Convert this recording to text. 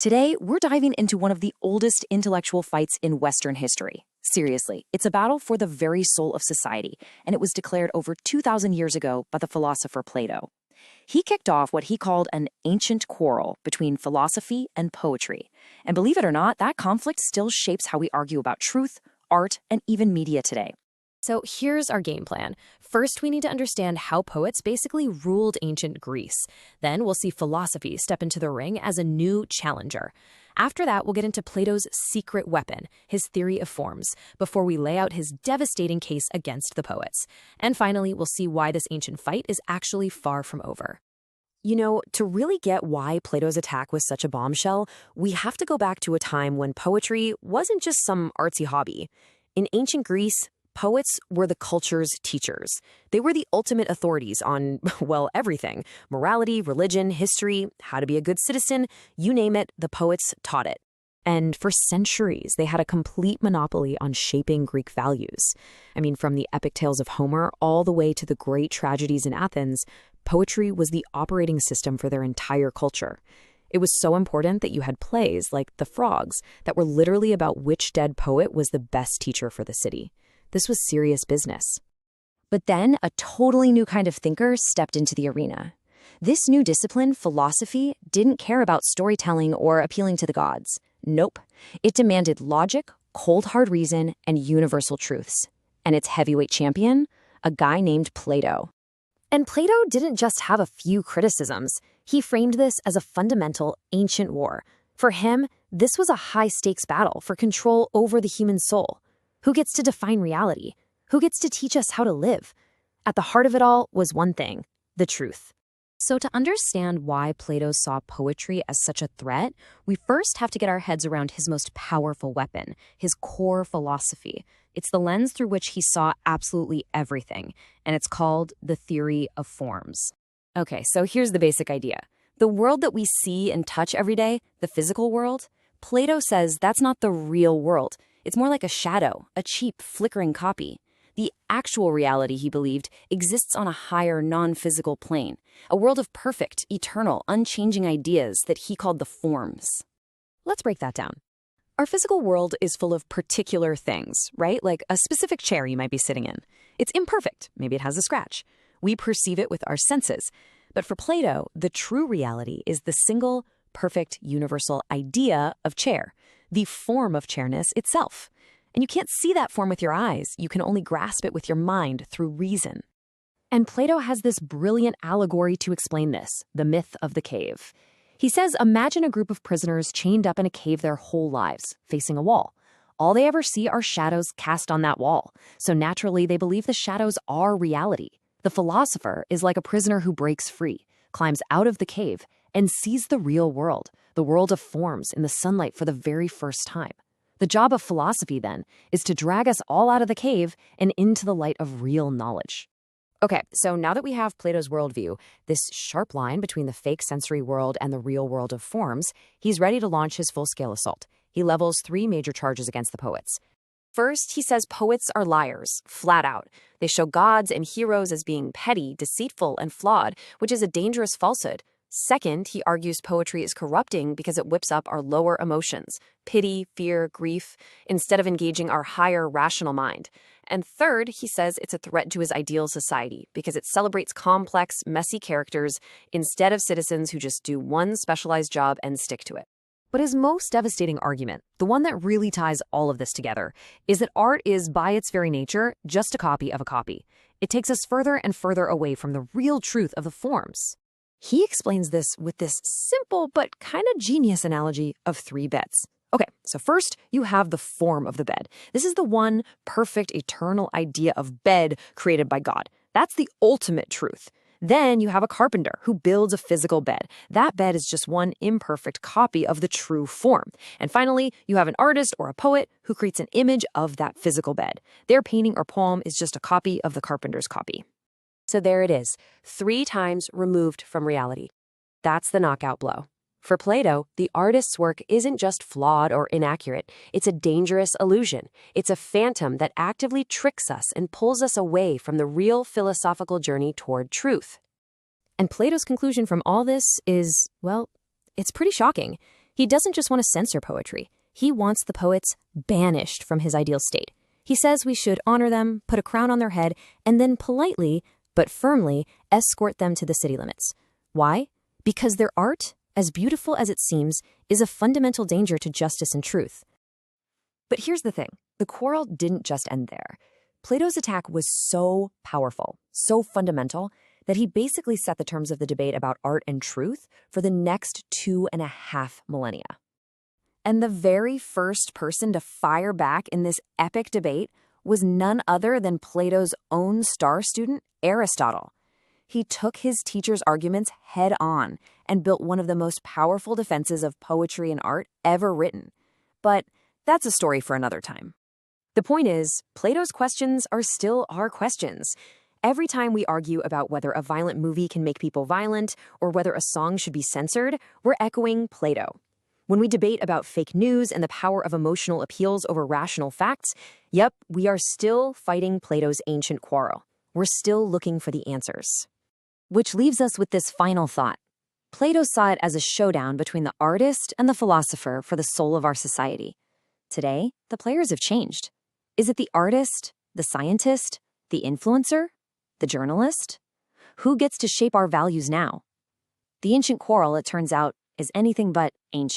Today, we're diving into one of the oldest intellectual fights in Western history. Seriously, it's a battle for the very soul of society, and it was declared over 2,000 years ago by the philosopher Plato. He kicked off what he called an ancient quarrel between philosophy and poetry. And believe it or not, that conflict still shapes how we argue about truth, art, and even media today. So here's our game plan. First, we need to understand how poets basically ruled ancient Greece. Then we'll see philosophy step into the ring as a new challenger. After that, we'll get into Plato's secret weapon, his theory of forms, before we lay out his devastating case against the poets. And finally, we'll see why this ancient fight is actually far from over. You know, to really get why Plato's attack was such a bombshell, we have to go back to a time when poetry wasn't just some artsy hobby. In ancient Greece, poets were the culture's teachers. They were the ultimate authorities on, well, everything. Morality, religion, history, how to be a good citizen, you name it, the poets taught it. And for centuries, they had a complete monopoly on shaping Greek values. I mean, from the epic tales of Homer all the way to the great tragedies in Athens, poetry was the operating system for their entire culture. It was so important that you had plays like The Frogs that were literally about which dead poet was the best teacher for the city. This was serious business. But then a totally new kind of thinker stepped into the arena. This new discipline, philosophy, didn't care about storytelling or appealing to the gods. Nope. It demanded logic, cold hard reason, and universal truths. And its heavyweight champion? A guy named Plato. And Plato didn't just have a few criticisms. He framed this as a fundamental ancient war. For him, this was a high-stakes battle for control over the human soul. Who gets to define reality? Who gets to teach us how to live? At the heart of it all was one thing: the truth. So to understand why Plato saw poetry as such a threat, we first have to get our heads around his most powerful weapon, his core philosophy. It's the lens through which he saw absolutely everything, and it's called the theory of forms. Okay, so here's the basic idea. The world that we see and touch every day, the physical world, Plato says that's not the real world. It's more like a shadow, a cheap, flickering copy. The actual reality, he believed, exists on a higher, non-physical plane, a world of perfect, eternal, unchanging ideas that he called the forms. Let's break that down. Our physical world is full of particular things, right? Like a specific chair you might be sitting in. It's imperfect. Maybe it has a scratch. We perceive it with our senses. But for Plato, the true reality is the single, perfect, universal idea of chair, the form of chairness itself. And you can't see that form with your eyes. You can only grasp it with your mind through reason. And Plato has this brilliant allegory to explain this, the myth of the cave. He says, imagine a group of prisoners chained up in a cave their whole lives, facing a wall. All they ever see are shadows cast on that wall. So naturally, they believe the shadows are reality. The philosopher is like a prisoner who breaks free, climbs out of the cave, and sees the real world, the world of forms in the sunlight for the very first time. The job of philosophy, then, is to drag us all out of the cave and into the light of real knowledge. Okay, so now that we have Plato's worldview, this sharp line between the fake sensory world and the real world of forms, he's ready to launch his full-scale assault. He levels 3 major charges against the poets. First, he says poets are liars, flat out. They show gods and heroes as being petty, deceitful, and flawed, which is a dangerous falsehood. Second, he argues poetry is corrupting because it whips up our lower emotions, pity, fear, grief, instead of engaging our higher rational mind. And third, he says it's a threat to his ideal society because it celebrates complex, messy characters instead of citizens who just do one specialized job and stick to it. But his most devastating argument, the one that really ties all of this together, is that art is, by its very nature, just a copy of a copy. It takes us further and further away from the real truth of the forms. He explains this with this simple but kind of genius analogy of 3 beds. Okay, so first you have the form of the bed. This is the one perfect, eternal idea of bed created by God. That's the ultimate truth. Then you have a carpenter who builds a physical bed. That bed is just one imperfect copy of the true form. And finally, you have an artist or a poet who creates an image of that physical bed. Their painting or poem is just a copy of the carpenter's copy. So there it is, 3 times removed from reality. That's the knockout blow. For Plato, the artist's work isn't just flawed or inaccurate. It's a dangerous illusion. It's a phantom that actively tricks us and pulls us away from the real philosophical journey toward truth. And Plato's conclusion from all this is, well, it's pretty shocking. He doesn't just want to censor poetry. He wants the poets banished from his ideal state. He says we should honor them, put a crown on their head, and then politely, but firmly, escort them to the city limits. Why? Because their art, as beautiful as it seems, is a fundamental danger to justice and truth. But here's the thing. The quarrel didn't just end there. Plato's attack was so powerful, so fundamental, that he basically set the terms of the debate about art and truth for the next 2.5 millennia. And the very first person to fire back in this epic debate was none other than Plato's own star student, Aristotle. He took his teacher's arguments head on and built one of the most powerful defenses of poetry and art ever written. But that's a story for another time. The point is, Plato's questions are still our questions. Every time we argue about whether a violent movie can make people violent or whether a song should be censored, we're echoing Plato. When we debate about fake news and the power of emotional appeals over rational facts, yep, we are still fighting Plato's ancient quarrel. We're still looking for the answers. Which leaves us with this final thought. Plato saw it as a showdown between the artist and the philosopher for the soul of our society. Today, the players have changed. Is it the artist, the scientist, the influencer, the journalist? Who gets to shape our values now? The ancient quarrel, it turns out, is anything but ancient.